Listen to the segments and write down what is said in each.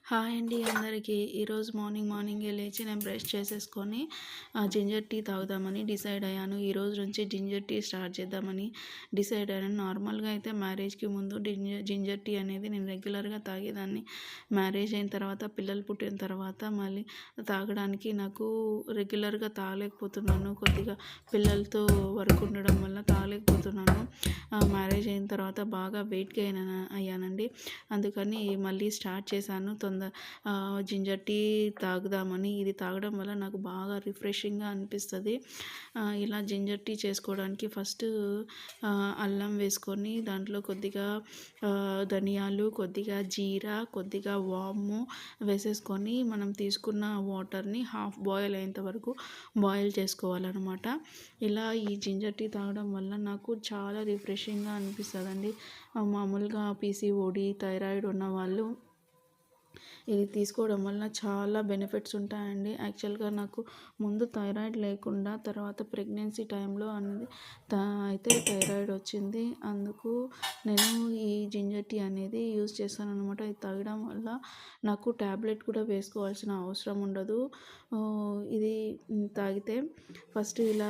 Hi అండి అందరికీ. ఈరోజు మార్నింగే లేచి నేను బ్రష్ చేసేసుకొని జింజర్ టీ తాగుదామని డిసైడ్ అయ్యాను. ఈరోజు నుంచి జింజర్ టీ స్టార్ట్ చేద్దామని డిసైడ్ అయ్యాను. నార్మల్గా అయితే మ్యారేజ్కి ముందు జింజర్ టీ అనేది నేను రెగ్యులర్గా తాగేదాన్ని. మ్యారేజ్ అయిన తర్వాత, పిల్లలు పుట్టిన తర్వాత మళ్ళీ తాగడానికి నాకు రెగ్యులర్గా తాగలేకపోతున్నాను. కొద్దిగా పిల్లలతో వర్క్ ఉండడం వల్ల తాగలేకపోతున్నాను. మ్యారేజ్ అయిన తర్వాత బాగా వెయిట్ గెయిన్ అయ్యానండి. అందుకని మళ్ళీ స్టార్ట్ చేశాను. జింజర్ టీ తాగుదామని. ఇది తాగడం వల్ల నాకు బాగా రిఫ్రెషింగ్గా అనిపిస్తుంది. ఇలా జింజర్ టీ చేసుకోవడానికి ఫస్ట్ అల్లం వేసుకొని దాంట్లో కొద్దిగా ధనియాలు, కొద్దిగా జీరా, కొద్దిగా వాము వేసేసుకొని మనం తీసుకున్న వాటర్ని హాఫ్ బాయిల్ అయ్యేంత వరకు బాయిల్ చేసుకోవాలన్నమాట. ఇలా ఈ జింజర్ టీ తాగడం వల్ల నాకు చాలా రిఫ్రెషింగ్గా అనిపిస్తుందండి. మామూలుగా పీసీఓడి, థైరాయిడ్ ఉన్న వాళ్ళు ఇది తీసుకోవడం వల్ల చాలా బెనిఫిట్స్ ఉంటాయండి. యాక్చువల్గా నాకు ముందు థైరాయిడ్ లేకుండా తర్వాత ప్రెగ్నెన్సీ టైంలో అనేది అయితే థైరాయిడ్ వచ్చింది. అందుకు నేను ఈ జింజర్ టీ అనేది యూజ్ చేస్తాను అనమాట. ఇది తాగడం వల్ల నాకు ట్యాబ్లెట్ కూడా వేసుకోవాల్సిన అవసరం ఉండదు. ఇది తాగితే ఫస్ట్ ఇలా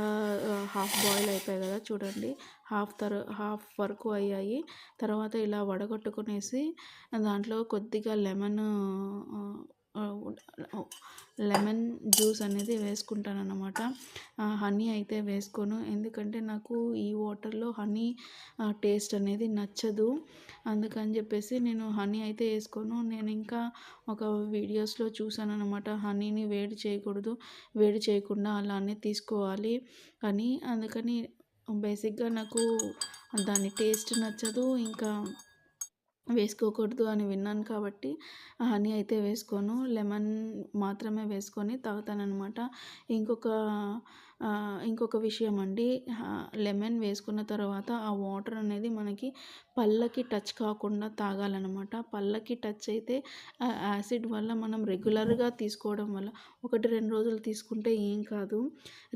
హాఫ్ బాయిల్ అయిపోయాయి కదా చూడండి, హాఫ్ వరకు అయ్యాయి. తర్వాత ఇలా వడగట్టుకునేసి దాంట్లో కొద్దిగా లెమన్ జ్యూస్ అనేది వేసుకుంటాను అన్నమాట. హనీ అయితే వేసుకోను, ఎందుకంటే నాకు ఈ వాటర్లో హనీ టేస్ట్ అనేది నచ్చదు. అందుకని చెప్పేసి నేను హనీ అయితే వేసుకోను. నేను ఇంకా ఒక వీడియోస్లో చూసాను అనమాట, హనీని వేడి చేయకూడదు, వేడి చేయకుండా అలానే తీసుకోవాలి అని. అందుకని బేసిక్గా నాకు దాని టేస్ట్ నచ్చదు, ఇంకా వేసుకోకూడదు అని విన్నాను కాబట్టి హనీ అయితే వేసుకోను. లెమన్ మాత్రమే వేసుకొని తాగుతానన్నమాట. ఇంకొక ఇంకొక విషయం అండి, లెమన్ వేసుకున్న తర్వాత ఆ వాటర్ అనేది మనకి పళ్ళకి టచ్ కాకుండా తాగాలన్నమాట. పళ్ళకి టచ్ అయితే ఆ యాసిడ్ వల్ల మనం రెగ్యులర్గా తీసుకోవడం వల్ల 1-2 రోజులు తీసుకుంటే ఏం కాదు.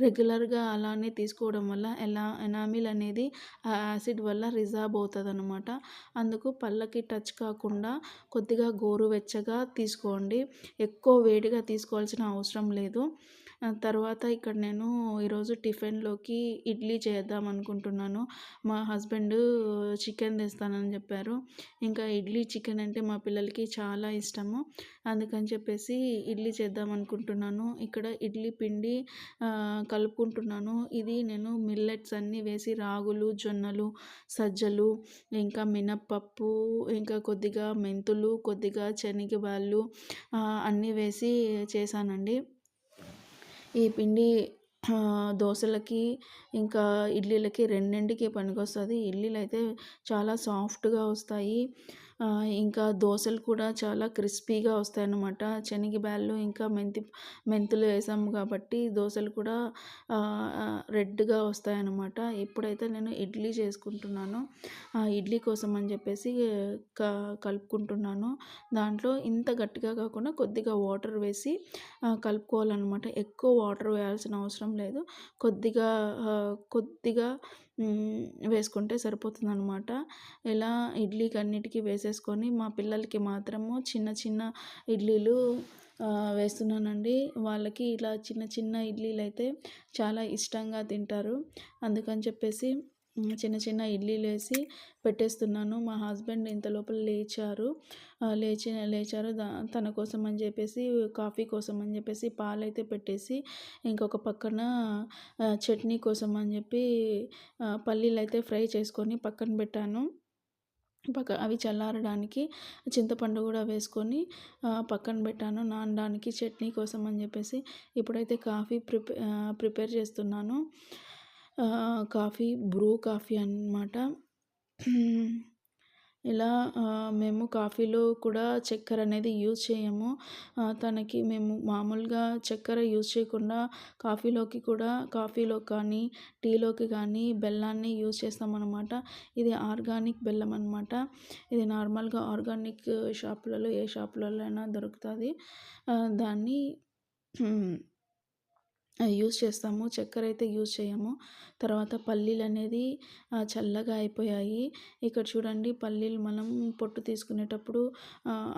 రెగ్యులర్గా అలానే తీసుకోవడం వల్ల ఎనామిల్ అనేది ఆ యాసిడ్ వల్ల రిజార్బ్ అవుతుంది అనమాట. అందుకు పళ్ళకి టచ్ కాకుండా కొద్దిగా గోరువెచ్చగా తీసుకోండి. ఎక్కువ వేడిగా తీసుకోవాల్సిన అవసరం లేదు. తర్వాత ఇక్కడ నేను ఈరోజు టిఫిన్లోకి ఇడ్లీ చేద్దాం అనుకుంటున్నాను. మా హస్బెండ్ చికెన్ తెస్తానని చెప్పారు. ఇంకా ఇడ్లీ, చికెన్ అంటే మా పిల్లలకి చాలా ఇష్టము. అందుకని చెప్పేసి ఇడ్లీ చేద్దాం అనుకుంటున్నాను. ఇక్కడ ఇడ్లీ పిండి కలుపుకుంటున్నాను. ఇది నేను మిల్లెట్స్ అన్నీ వేసి రాగులు, జొన్నలు, సజ్జలు, ఇంకా మినప్పప్పు, ఇంకా కొద్దిగా మెంతులు, కొద్దిగా శనగబాళ్ళు అన్నీ వేసి చేశానండి. ఈ పిండి దోశలకి ఇంకా ఇడ్లీలకి రెండింటికి పనికొస్తుంది. ఇడ్లీలు అయితే చాలా సాఫ్ట్గా వస్తాయి, ఇంకా దోశలు కూడా చాలా క్రిస్పీగా వస్తాయన్నమాట. శనగబ్యాళ్ళు ఇంకా మెంతులు వేసాము కాబట్టి దోశలు కూడా రెడ్గా వస్తాయన్నమాట. ఇప్పుడైతే నేను ఇడ్లీ చేసుకుంటున్నాను. ఇడ్లీ కోసం అని చెప్పేసి కలుపుకుంటున్నాను. దాంట్లో ఇంత గట్టిగా కాకుండా కొద్దిగా వాటర్ వేసి కలుపుకోవాలన్నమాట. ఎక్కువ వాటర్ వేయాల్సిన అవసరం లేదు, కొద్దిగా వేసుకుంటే సరిపోతుందన్నమాట. ఇలా ఇడ్లీకి అన్నిటికీ వేసేసుకొని మా పిల్లలకి మాత్రము చిన్న చిన్న ఇడ్లీలు వేస్తున్నానండి. వాళ్ళకి ఇలా చిన్న చిన్న ఇడ్లీలు అయితే చాలా ఇష్టంగా తింటారు. అందుకని చెప్పేసి చిన్న చిన్న ఇడ్లీలు వేసి పెట్టేస్తున్నాను. మా హస్బెండ్ ఇంత లోపల లేచారు. తన కోసం అని చెప్పేసి, కాఫీ కోసం అని చెప్పేసి పాలైతే పెట్టేసి, ఇంకొక పక్కన చట్నీ కోసం అని చెప్పి పల్లీలు అయితే ఫ్రై చేసుకొని పక్కన పెట్టాను. అవి చల్లారడానికి చింతపండు కూడా వేసుకొని పక్కన పెట్టాను నానడానికి, చట్నీ కోసం అని చెప్పేసి. ఇప్పుడైతే కాఫీ ప్రిపేర్ చేస్తున్నాను. కాఫీ బ్రూ కాఫీ అన్నమాట. ఇలా మేము కాఫీలో కూడా చక్కెర అనేది యూజ్ చేయము. తనకి మేము మామూలుగా చక్కెర యూజ్ చేయకుండా కాఫీలో కానీ టీలోకి కానీ బెల్లాన్ని యూజ్ చేస్తామన్నమాట. ఇది ఆర్గానిక్ బెల్లం అన్నమాట. ఇది నార్మల్గా ఆర్గానిక్ షాపులలో, ఏ షాపులలో అయినా దొరుకుతుంది. దాన్ని యూజ్ చేస్తాము. చక్కెర అయితే యూజ్ చేయము. తర్వాత పల్లీలు అనేది చల్లగా అయిపోయాయి. ఇక్కడ చూడండి పల్లీలు మనం పొట్టు తీసుకునేటప్పుడు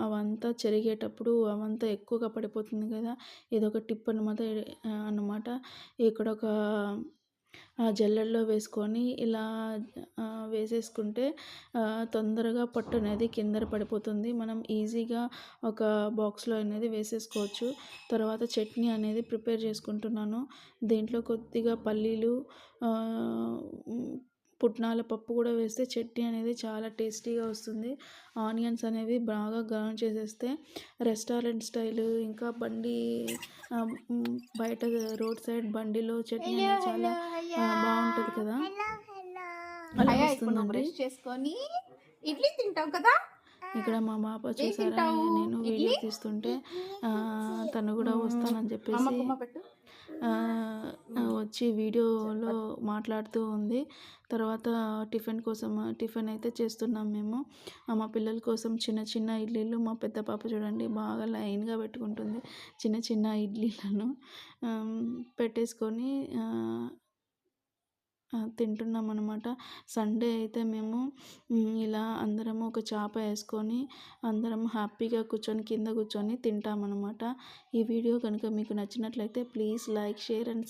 అవంతా చెరిగేటప్పుడు అవంతా ఎక్కువగా పడిపోతుంది కదా! ఇదొక టిప్ అన్నమాట. ఇక్కడ ఒక జల్లెడలో వేసుకొని ఇలా వేసేసుకుంటే తొందరగా పొట్టు అనేది కిందన పడిపోతుంది. మనం ఈజీగా ఒక బాక్స్‌లో అనేది వేసేసుకోవచ్చు. తర్వాత చట్నీ అనేది ప్రిపేర్ చేసుకుంటున్నాను. దీంట్లో కొద్దిగా పల్లీలు, పుట్నాల పప్పు కూడా వేస్తే చట్నీ అనేది చాలా టేస్టీగా వస్తుంది. ఆనియన్స్ అనేవి బాగా గ్రౌండ్ చేసేస్తే రెస్టారెంట్ స్టైలు ఇంకా బయట రోడ్ సైడ్ బండిలో చట్నీ అనేది చాలా బాగుంటుంది కదా! అలా వస్తుందండి. బ్రష్ చేసుకొని ఇడ్లీ తింటావు కదా. ఇక్కడ మా పాప చూసారా నేను వీడియో తీస్తుంటే తను కూడా వస్తానని చెప్పేసి వచ్చి వీడియోలో మాట్లాడుతూ ఉంది. తర్వాత టిఫిన్ అయితే చేస్తున్నాం మేము. మా పిల్లల కోసం చిన్న చిన్న ఇడ్లీలు, మా పెద్ద పాప చూడండి బాగా లైన్గా పెట్టుకుంటుంది చిన్న చిన్న ఇడ్లీలను పెట్టేసుకొని తింటున్నాం అనమాట. సండే అయితే మేము ఇలా అందరము ఒక చాప వేసుకొని అందరం హ్యాపీగా కింద కూర్చొని తింటామన్నమాట. ఈ వీడియో కనుక మీకు నచ్చినట్లయితే ప్లీజ్ లైక్, షేర్ అండ్